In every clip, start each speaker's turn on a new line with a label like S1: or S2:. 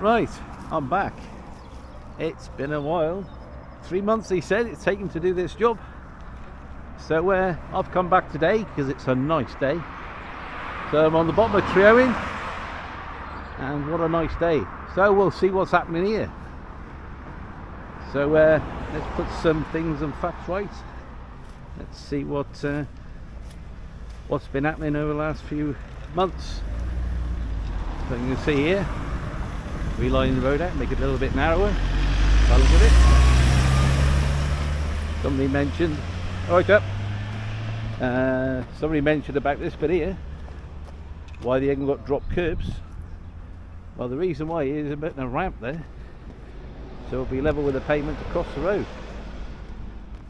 S1: Right, I'm back. It's been a while. 3 months he said it's taken to do this job. So I've come back today because it's a nice day. So I'm on the bottom of Treowen, and what a nice day. So we'll see what's happening here. So let's put some things and facts right. Let's see what's been happening over the last few months. So you can see here, reline the road out, make it a little bit narrower. Have a look at it. Somebody mentioned, somebody mentioned about this bit here, why they haven't got drop curbs. Well, the reason why is a bit of a ramp there, so it'll be level with the pavement across the road.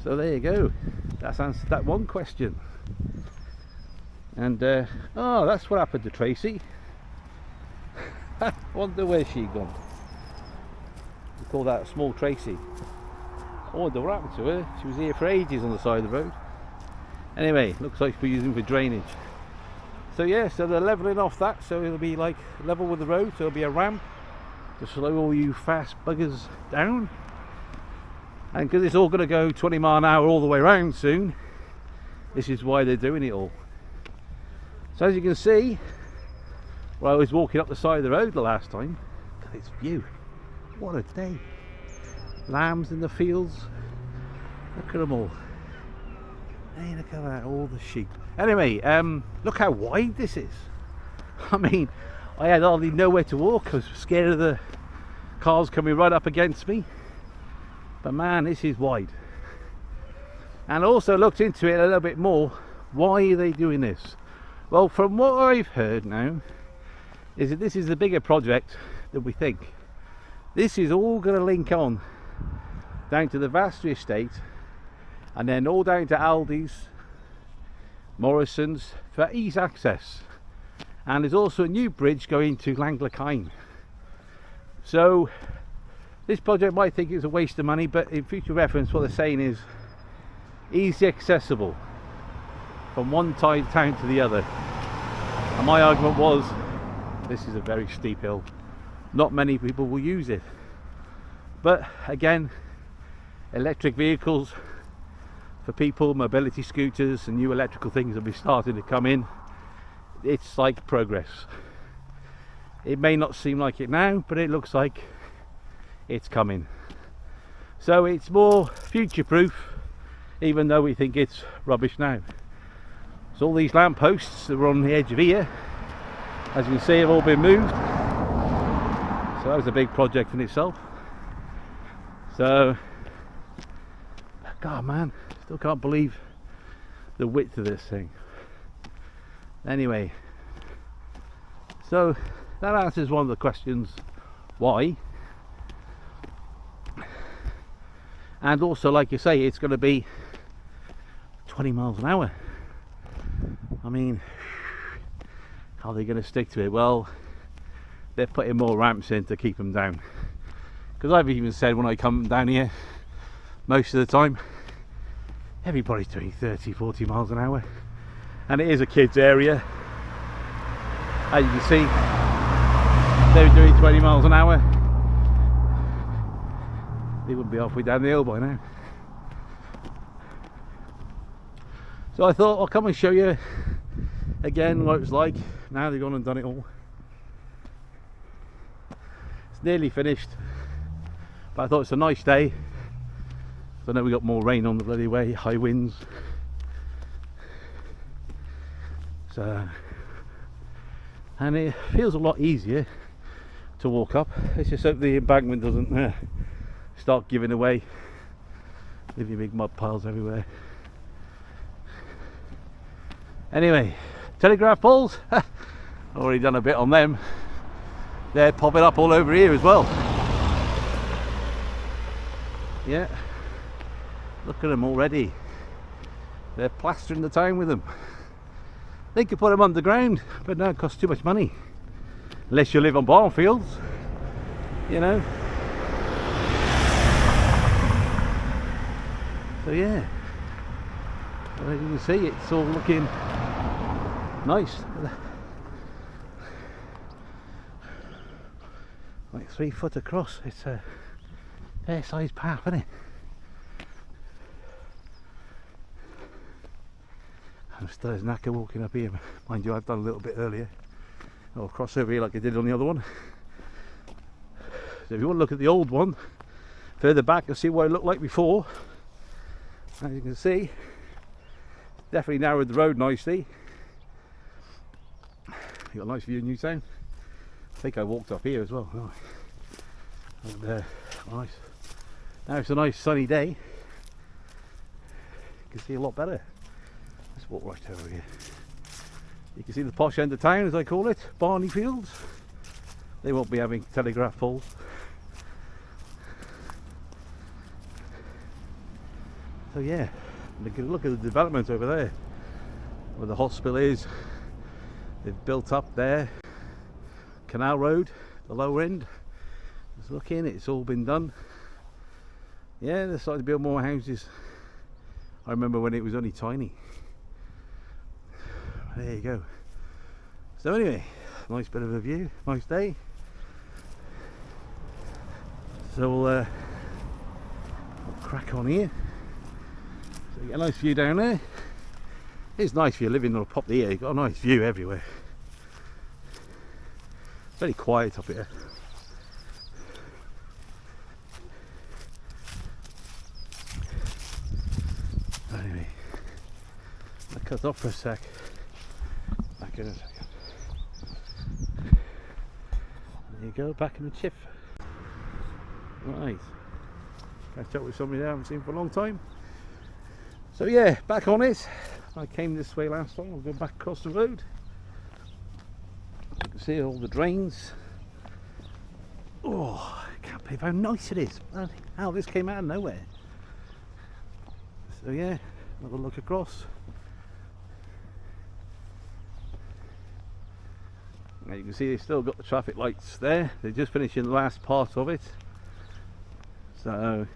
S1: So there you go. That's answered that one question. And oh, that's what happened to Tracy. Wonder where she gone. We call that a small Tracy. I wonder what happened to her. She was here for ages on the side of the road. Anyway, looks like we're using for drainage. So yeah, so they're levelling off that, so it'll be like level with the road, so it'll be a ramp to slow all you fast buggers down. And because it's all going to go 20 miles an hour all the way around soon, this is why they're doing it all. So as you can see, well, I was walking up the side of the road the last time. Look at this view. What a day. Lambs in the fields. Look at them all. Hey, look at that, all the sheep. Anyway, look how wide this is. I mean, I had hardly nowhere to walk. I was scared of the cars coming right up against me. But man, this is wide. And I also looked into it a little bit more. Why are they doing this? Well, from what I've heard now, is that this is the bigger project than we think. This is all going to link on down to the Vastry estate, and then all down to Aldi's, Morrison's, for ease access. And there's also a new bridge going to Langlakyne. So this project might think it's a waste of money, but in future reference, what they're saying is easy accessible from one side of town to the other. And my argument was, this is a very steep hill, not many people will use it. But again, electric vehicles for people, mobility scooters and new electrical things will be starting to come in. It's like progress. It may not seem like it now, but it looks like it's coming. So it's more future proof, even though we think it's rubbish now. So all these lamp posts that were on the edge of here, as you can see, have all been moved. So that was a big project in itself. So, God man, still can't believe the width of this thing. Anyway, so that answers one of the questions, why. And also, like you say, it's going to be 20 miles an hour. I mean, how are they going to stick to it? Well, they're putting more ramps in to keep them down. Because I've even said when I come down here, most of the time, everybody's doing 30, 40 miles an hour. And it is a kids area. As you can see, they're doing 20 miles an hour. They wouldn't be halfway down the hill by now. So I thought I'll come and show you again what it's like. Now they've gone and done it all. It's nearly finished, but I thought it's a nice day. So I know we got more rain on the bloody way, high winds. So, and it feels a lot easier to walk up. Let's just hope the embankment doesn't start giving away, leaving big mud piles everywhere. Anyway, telegraph poles, already done a bit on them. They're popping up all over here as well. Yeah, look at them already. They're plastering the town with them. They could put them underground, but no, it costs too much money. Unless you live on barn fields, you know. So yeah, as you can see, it's all looking nice. like 3 foot across. It's a fair sized path, isn't it? I'm still as knackered walking up here. Mind you, I've done a little bit earlier. I'll cross over here like I did on the other one. So if you want to look at the old one further back, you'll see what it looked like before. As you can see, definitely narrowed the road nicely. You got a nice view of Newtown. I think I walked up here as well. Oh. And, nice. Now it's a nice sunny day. You can see a lot better. Let's walk right over here. You can see the posh end of town, as I call it, Barney Fields. They won't be having telegraph poles. So yeah, look at the development over there, where the hospital is. They've built up there. Canal Road, the lower end. Just look in, it's all been done. Yeah, they're starting to build more houses. I remember when it was only tiny. There you go. So anyway, nice bit of a view, nice day. So we'll crack on here. So you get a nice view down there. It's nice if you're living on a pop here, you've got a nice view everywhere. Very quiet up here. Anyway, I'll cut off for a sec. Back in a second. There you go, back in the chiff. Right. Catch up with somebody I haven't seen for a long time. So yeah, back on it. I came this way last time, I'll go back across the road. You can see all the drains. Oh, I can't believe how nice it is. Bloody hell, this came out of nowhere. So yeah, another look across. Now you can see they've still got the traffic lights there. They're just finishing the last part of it. So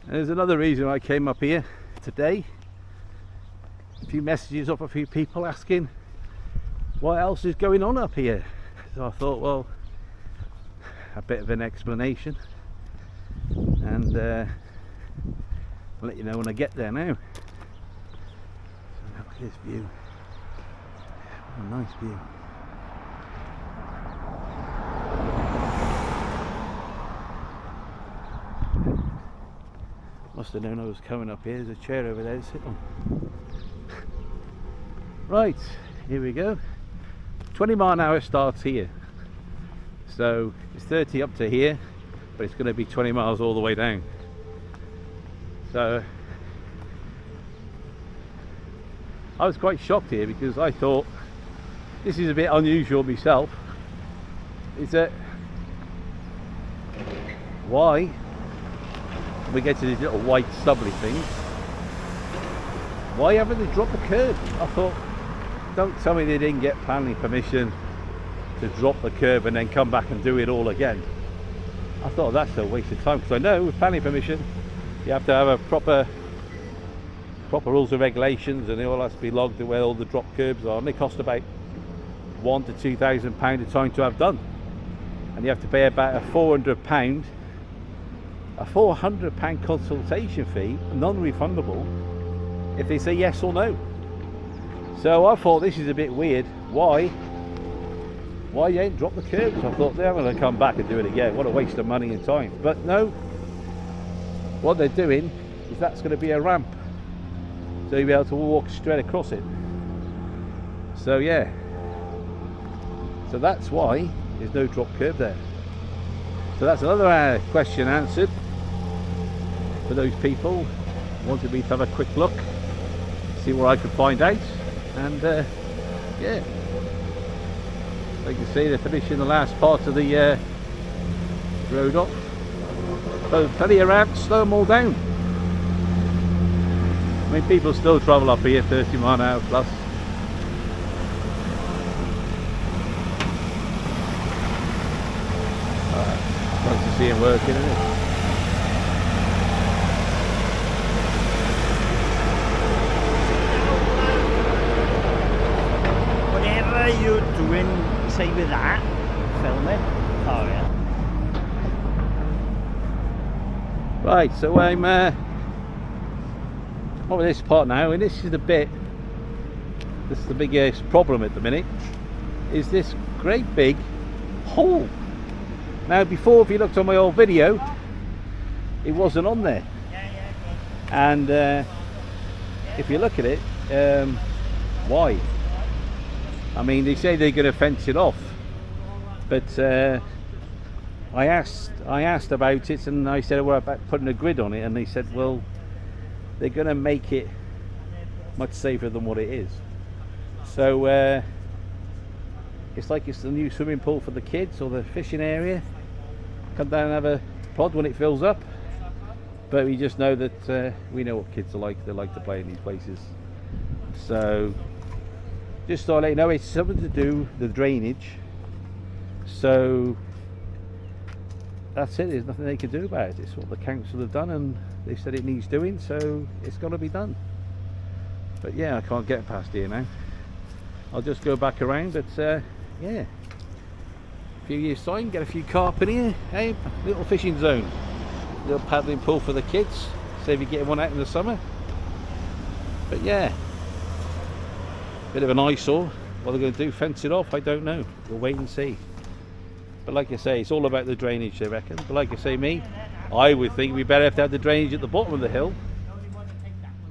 S1: there's another reason I came up here today. A few messages off a few people asking what else is going on up here. So I thought, well, a bit of an explanation, and I'll let you know when I get there now. So look at this view. What a nice view. Must have known I was coming up here. There's a chair over there to sit on. Right, here we go. 20 mile an hour starts here. So it's 30 up to here, but it's going to be 20 miles all the way down. So I was quite shocked here because I thought, this is a bit unusual myself, is that why we get to these little white stubbly things, why haven't they dropped the curb? I thought, don't tell me they didn't get planning permission to drop the curb and then come back and do it all again. I thought that's a waste of time, because I know with planning permission you have to have a proper rules and regulations, and they all have to be logged to where all the drop curbs are, and they cost about £1,000 to £2,000 a time to have done, and you have to pay about a £400 consultation fee, non-refundable, if they say yes or no. So I thought, this is a bit weird. Why you ain't dropped the curbs? I thought they're going to come back and do it again. What a waste of money and time. But no, what they're doing is that's going to be a ramp, so you'll be able to walk straight across it. So yeah, so that's why there's no drop curb there. So that's another question answered for those people who wanted me to have a quick look, see what I could find out, and yeah, like you can see, they're finishing the last part of the road off. So plenty of ramps, slow them all down. I mean, people still travel up here 30 mile an hour plus. Nice to see him working, isn't it?
S2: Whatever you're doing, say with that, film it. Oh yeah.
S1: Right, so I'm over this part now, and this is the bit. This is the biggest problem at the minute. Is this great big hole? Now, before, if you looked on my old video, it wasn't on there. And if you look at it, why? I mean, they say they're going to fence it off, but I asked about it, and I said, "What about putting a grid on it?" And they said, "Well, they're going to make it much safer than what it is." So it's like it's the new swimming pool for the kids, or the fishing area. Come down and have a plod when it fills up. But we just know that we know what kids are like. They like to play in these places. So just thought I'd let you know it's something to do with the drainage. So that's it. There's nothing they can do about it. It's what the council have done, and they said it needs doing, so it's got to be done. But yeah, I can't get past here now. I'll just go back around. But yeah, a few years time, get a few carp in here. Hey, little fishing zone, little paddling pool for the kids. Save you getting one out in the summer. But yeah, bit of an eyesore. What they're going to do, fence it off, I don't know. We'll wait and see. But like I say, it's all about the drainage, they reckon. But like I say, I would think we better have to have the drainage at the bottom of the hill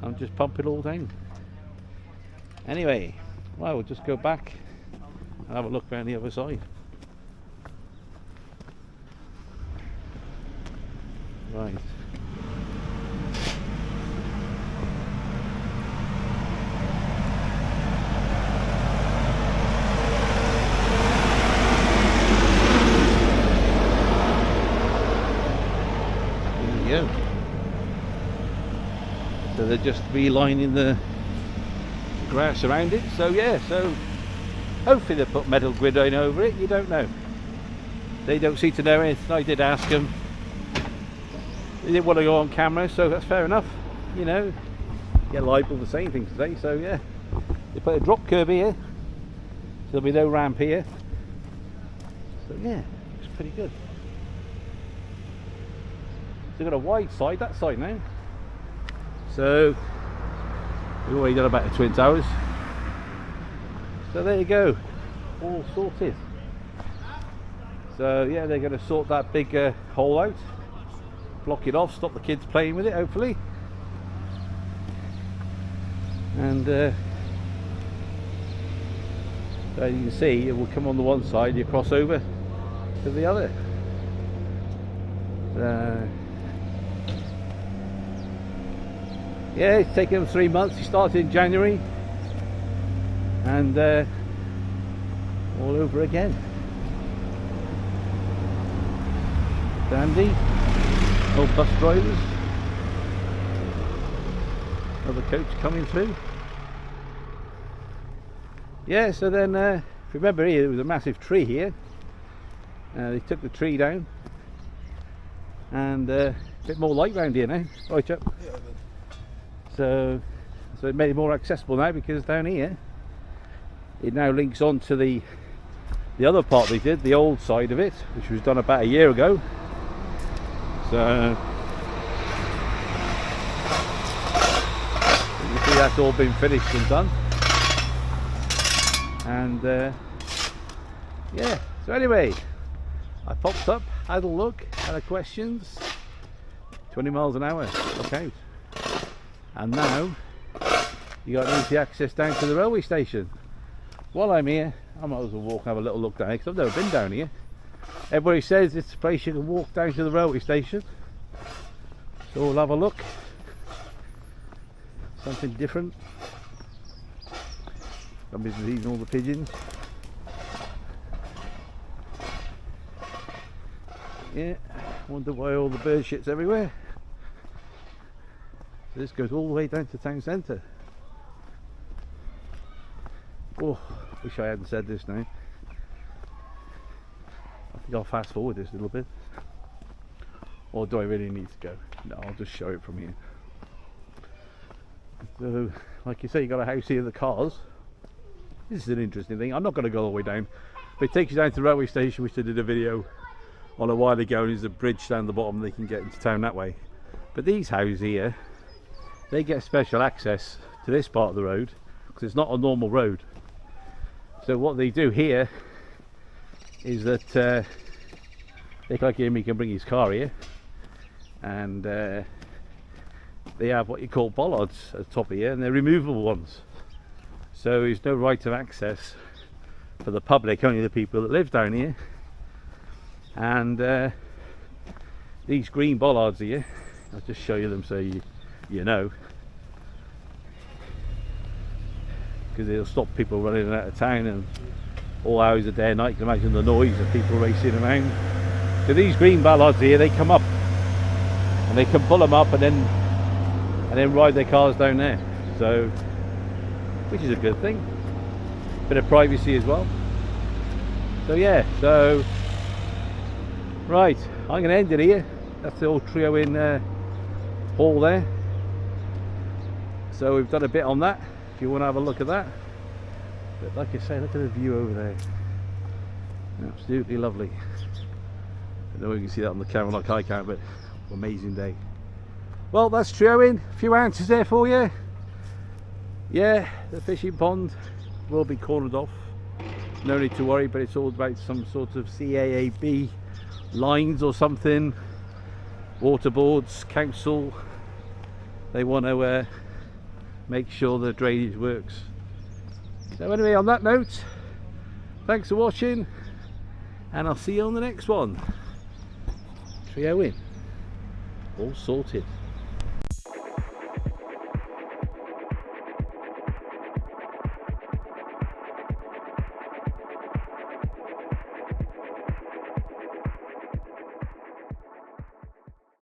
S1: and just pump it all down. Anyway, well, we'll just go back and have a look around the other side. Right. There we go. So they're just relining the grass around it. So yeah, so hopefully they'll put metal grid in over it. You don't know. They don't seem to know anything. I did ask them. They didn't want to go on camera, so that's fair enough. You know, get liable for saying things today. So yeah, they put a drop curb here, so there'll be no ramp here. So yeah, it's pretty good. They've got a wide side, that side now. So we've already done about the Twin Towers. So there you go, all sorted. So yeah, they're going to sort that big hole out, block it off, stop the kids playing with it, hopefully. And so you can see, it will come on the one side, you cross over to the other. Yeah, it's taken them 3 months. He started in January, and all over again. Dandy. Old bus drivers. Another coach coming through. Yeah, so then if you remember here, there was a massive tree here. They took the tree down, and a bit more light round here now. Right up. So it made it more accessible now, because down here it now links on to the other part they did, the old side of it, which was done about a year ago. So you see that's all been finished and done. And yeah, so anyway, I popped up, had a look, had a questions. 20 miles an hour, look out. And now you got easy access down to the railway station. While I'm here, I might as well walk and have a little look down here, because I've never been down here. Everybody says it's a place you can walk down to the railway station, so we'll have a look. Something different. Somebody's eating all the pigeons. Yeah, wonder why all the bird shit's everywhere. This goes all the way down to town centre. Oh, wish I hadn't said this now. I think I'll fast forward this a little bit. Or do I really need to go? No, I'll just show it from here. So, like you say, you got a house here, the cars. This is an interesting thing. I'm not going to go all the way down, but it takes you down to the railway station, which I did a video on a while ago, and there's a bridge down the bottom, they can get into town that way. But these houses here, they get special access to this part of the road because it's not a normal road. So what they do here is that like him, he can bring his car here, and they have what you call bollards at the top of here, and they're removable ones. So there's no right of access for the public, only the people that live down here. And these green bollards here, I'll just show you them so you know, because it'll stop people running out of town, and all hours of day and night. You can imagine the noise of people racing around. So these green bollards here, they come up, and they can pull them up and then ride their cars down there. So, which is a good thing. Bit of privacy as well. So yeah, so right, I'm going to end it here. That's the old Treowen hall there. So we've done a bit on that, if you want to have a look at that. But like I say, look at the view over there. Absolutely lovely. I don't know if you can see that on the camera like I can, but amazing day. Well, that's Treowen. A few answers there for you. Yeah, the fishing pond will be cornered off. No need to worry, but it's all about some sort of CAAB lines or something. Water boards, council. They want to make sure the drainage works. So anyway, on that note, thanks for watching, and I'll see you on the next one. Treowen, all sorted.